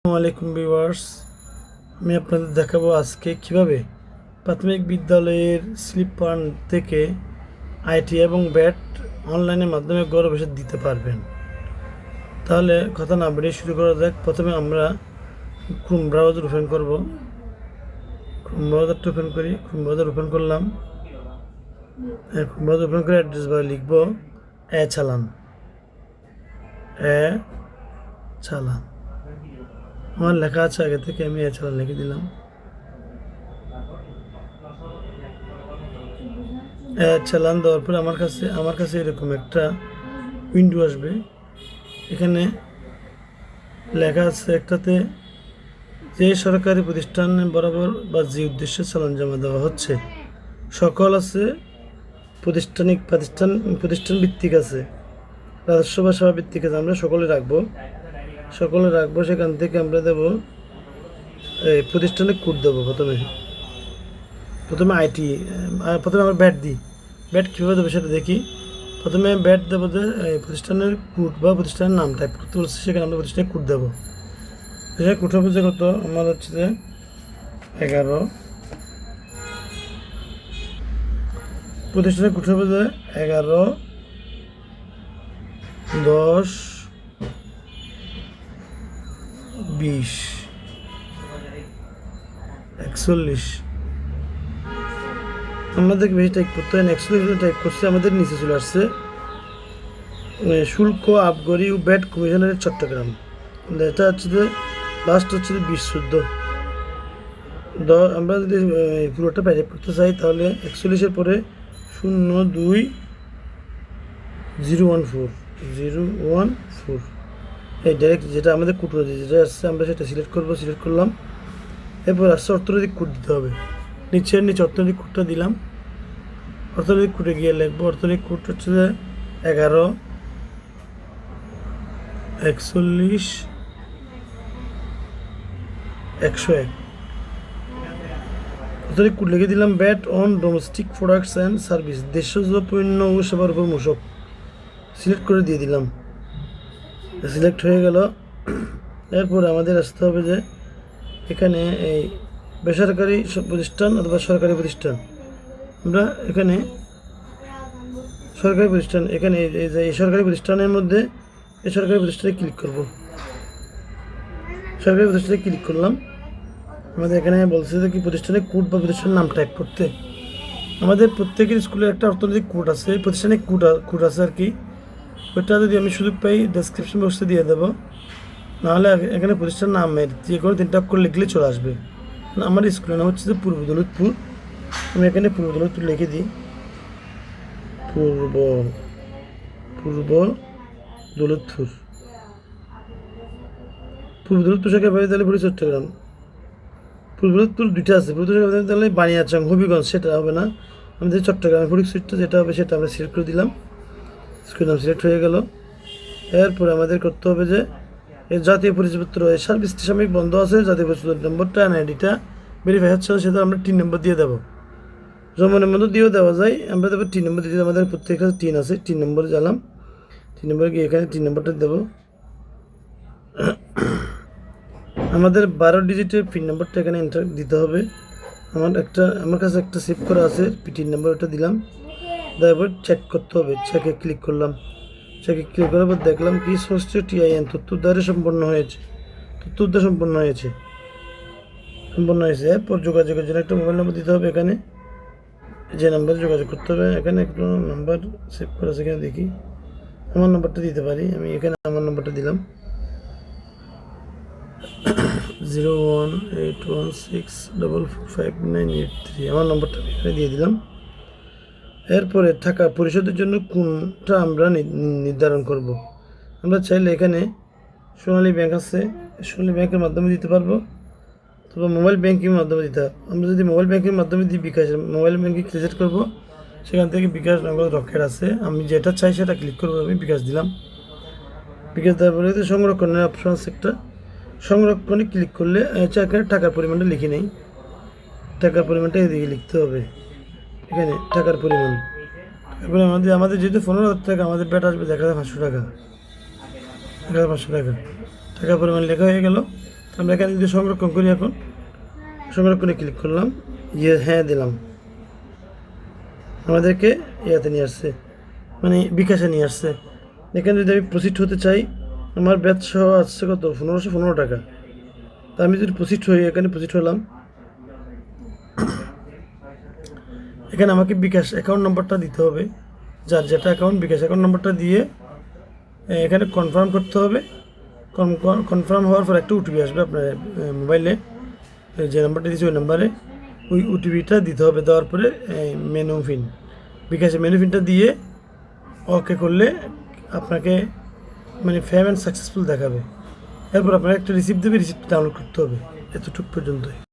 আসসালামাইকুম ভিউয়ার্স, আমি আপনাদের দেখাবো আজকে কিভাবে প্রাথমিক বিদ্যালয়ের স্লিপ ফান্ড থেকে আইটি এবং ব্যাট অনলাইনের মাধ্যমে ঘরে বসে দিতে পারবেন। তাহলে কথা না বেরিয়ে শুরু করা যাক। প্রথমে আমরা ক্রোম ব্রাউজার ওপেন করব। ক্রোম ব্রাউজারটা ওপেন করি। ক্রোম ব্রাউজার ওপেন করলাম। ক্রোম ব্রাউজার ওপেন করে অ্যাড্রেস বারে লিখব চালান। চালান আমার লেখা আছে আগে থেকে, আমি চালান লিখে দিলাম। চালান দেওয়ার পরে আমার কাছে এরকম একটা উইন্ডো আসবে। এখানে লেখা আছে একটাতে যে সরকারি প্রতিষ্ঠান বরাবর বা যে উদ্দেশ্যে চালান জমা দেওয়া হচ্ছে সকল আছে, প্রতিষ্ঠান ভিত্তিক আছে, রাজস্ব বা সেবা ভিত্তিক আছে। আমরা সকলে রাখবো। সেখান থেকে আমরা দেবো প্রতিষ্ঠানের কোড দেবো। প্রথমে আইটি, প্রথমে আমরা ব্যাট দিই। ব্যাট কীভাবে দেবো সেটা দেখি। প্রথমে ব্যাট দেবো যে প্রতিষ্ঠানের কোড বা প্রতিষ্ঠানের নাম টাইপ করতে বলছি, সেখানে আমরা প্রতিষ্ঠানের কোড দেবো। কোড হবে যে কত, আমার হচ্ছে যে 11। প্রতিষ্ঠানের কোড হবে যে 11 10 20 41। আমাদেরকে বেশি টাইপ করতে হয় না, 41 টাইপ করছে, আমাদের নিচে চলে আসছে শুল্ক আবগারি ও ব্যাট কমিশনারের চট্টগ্রাম। এটা হচ্ছে যে লাস্ট হচ্ছে যে 2014। আমরা যদি পুরোটা টাইপ করতে চাই তাহলে 41-এর পরে 02014 এই ডাইরেক্ট যেটা আমাদের কোড যেটা আসছে আমরা সেটা সিলেক্ট করলাম। এরপর আসছে অর্থনৈতিক কোড দিতে হবে। নিচে অর্থনৈতিক কোডটা দিলাম। অর্থনৈতিক কোডে গিয়ে লিখবো, অর্থনৈতিক কোড হচ্ছে যে 11 41 101। অর্থনৈতিক কোড লিখে দিলাম। VAT on domestic products and service, দেশজ পণ্য ও সেবার উপর মূসক সিলেক্ট করে দিয়ে দিলাম। সিলেক্ট হয়ে গেল। এরপর আমাদের আসতে হবে যে এখানে এই বেসরকারি প্রতিষ্ঠান অথবা সরকারি প্রতিষ্ঠান, আমরা এখানে সরকারি প্রতিষ্ঠান, এখানে এই সরকারি প্রতিষ্ঠানের মধ্যে এই সরকারি প্রতিষ্ঠানে ক্লিক করব। সরকারি প্রতিষ্ঠানে ক্লিক করলাম। আমাদের এখানে বলছে যে কি প্রতিষ্ঠানের কোড বা প্রতিষ্ঠানের নাম টাইপ করতে। আমাদের প্রত্যেকের স্কুলের একটা অর্থনৈতিক কোড আছে, প্রতিষ্ঠানের কোড আছে আর কি। ওইটা যদি আমি সুযোগ পাই ডেসক্রিপশন বক্সে দিয়ে দেবো, নাহলে এখানে প্রতিষ্ঠান নামের যে কোনো 3টা অক্ষর লিখলে চলে আসবে। আমার স্কুলের নাম হচ্ছে যে পূর্ব দৌলতপুর। আমি এখানে পূর্ব দৌলতপুর লিখে দিই। পূর্ব দৌলতপুর সরকারি বিদ্যালয় চট্টগ্রাম। পূর্ব দৌলতপুর 2টা আছে। পূর্ব সরকারি বিদ্যালয় বানিয়াচং হবিগঞ্জ, সেটা হবে না। আমাদের চট্টগ্রামের ফরিক সুইটটা যেটা হবে সেটা আমরা সিলেক্ট করে দিলাম। স্কুলের নাম সিলেক্ট হয়ে গেল। এরপরে আমাদের করতে হবে যে এই জাতীয় পরিচয়পত্র, এই সার্ভিসটি সাময়িক বন্ধ আছে, জাতীয় পরিচয় নম্বরটা এনআইডিটা ভেরিফাই হচ্ছে না, সেটা আমরা 3 নম্বর দিয়ে দেবো। জন্মের মধ্যে দিয়েও দেওয়া যায়, আমরা দেবো 3 নম্বর দিয়ে। আমাদের প্রত্যেক কাছে 3 আছে, 3 নম্বরে জ্বালাম। 3 নম্বরে গিয়ে এখানে 3 নম্বরটা দেবো। আমাদের 12 ডিজিটের পিন নম্বরটা এখানে এন্টার দিতে হবে। আমার কাছে একটা সেভ করা আছে পিন নম্বর, ওটা দিলাম। তারপর চেক করতে হবে। চেকে ক্লিক করলাম। চেকে ক্লিক করার পর দেখলাম কি ষষ্ঠ টিআইএন তথ্য উদ্ধারে সম্পন্ন হয়েছে। সম্পন্ন হয়েছে। এরপর যোগাযোগের জন্য একটা মোবাইল নম্বর দিতে হবে। এখানে যে নাম্বারে যোগাযোগ করতে হবে, এখানে একটা নাম্বার সেভ করা আছে, এখানে দেখি আমার নাম্বারটা দিতে পারি। আমি এখানে আমার নাম্বারটা দিলাম 01816445983। আমার নম্বরটা আমি এখানে দিয়ে দিলাম। এরপরে টাকা পরিশোধের জন্য কোনটা আমরা নির্ধারণ করব। আমরা চাইলে এখানে সোনালী ব্যাংক আছে, সোনালী ব্যাংকের মাধ্যমে দিতে পারবো, অথবা মোবাইল ব্যাংকিংয়ের মাধ্যমে দিতে হবে। আমরা যদি মোবাইল ব্যাংকের মাধ্যমে দিই, মোবাইল ব্যাংকিং সিলেক্ট করবো। সেখান থেকে বিকাশ নগদ রকেট আছে, আমি যেটা চাই সেটা ক্লিক করবো। আমি বিকাশ দিলাম। বিকাশ দেওয়ার পরে সংরক্ষণের অপশন আছে একটা, সংরক্ষণে ক্লিক করলে এখানে টাকার পরিমাণটা লিখে নেই। টাকার পরিমাণটা এদিকে লিখতে হবে। এখানে টাকার পরিমাণ আমাদের যেহেতু 15,000 টাকা, আমাদের ব্যাট আসবে 1,500 টাকা। 1,500 টাকা টাকা পরিমাণ লেখা হয়ে গেল। আমরা এখানে যদি সংরক্ষণ করি, এখন সংরক্ষণে ক্লিক করলাম, হ্যাঁ দিলাম, আমাদেরকে ইয়াতে নিয়ে আসছে, মানে বিকাশে নিয়ে আসছে। এখানে যদি আমি প্রসিড হতে চাই, আমার ব্যাচ সহ আসছে কত, 1515 টাকা। তা আমি যদি প্রসিড হই, এখানে প্রসিড হলাম, এখানে আমাকে বিকাশ অ্যাকাউন্ট নম্বরটা দিতে হবে, যার যেটা অ্যাকাউন্ট, বিকাশ অ্যাকাউন্ট নম্বরটা দিয়ে এখানে কনফার্ম করতে হবে। কনফার্ম হওয়ার পর একটা ওটিপি আসবে আপনার মোবাইলে, যে নাম্বারটা দিয়েছে ওই নাম্বারে ওই ওটিপিটা দিতে হবে। দেওয়ার পরে মেনু পিন, বিকাশে মেনু পিনটা দিয়ে ওকে করলে আপনাকে মানে পেমেন্ট সাকসেসফুল দেখাবে। এরপর আপনার একটা রিসিপ্ট দেবে, রিসিপ্ট ডাউনলোড করতে হবে। এতটুকু পর্যন্তই।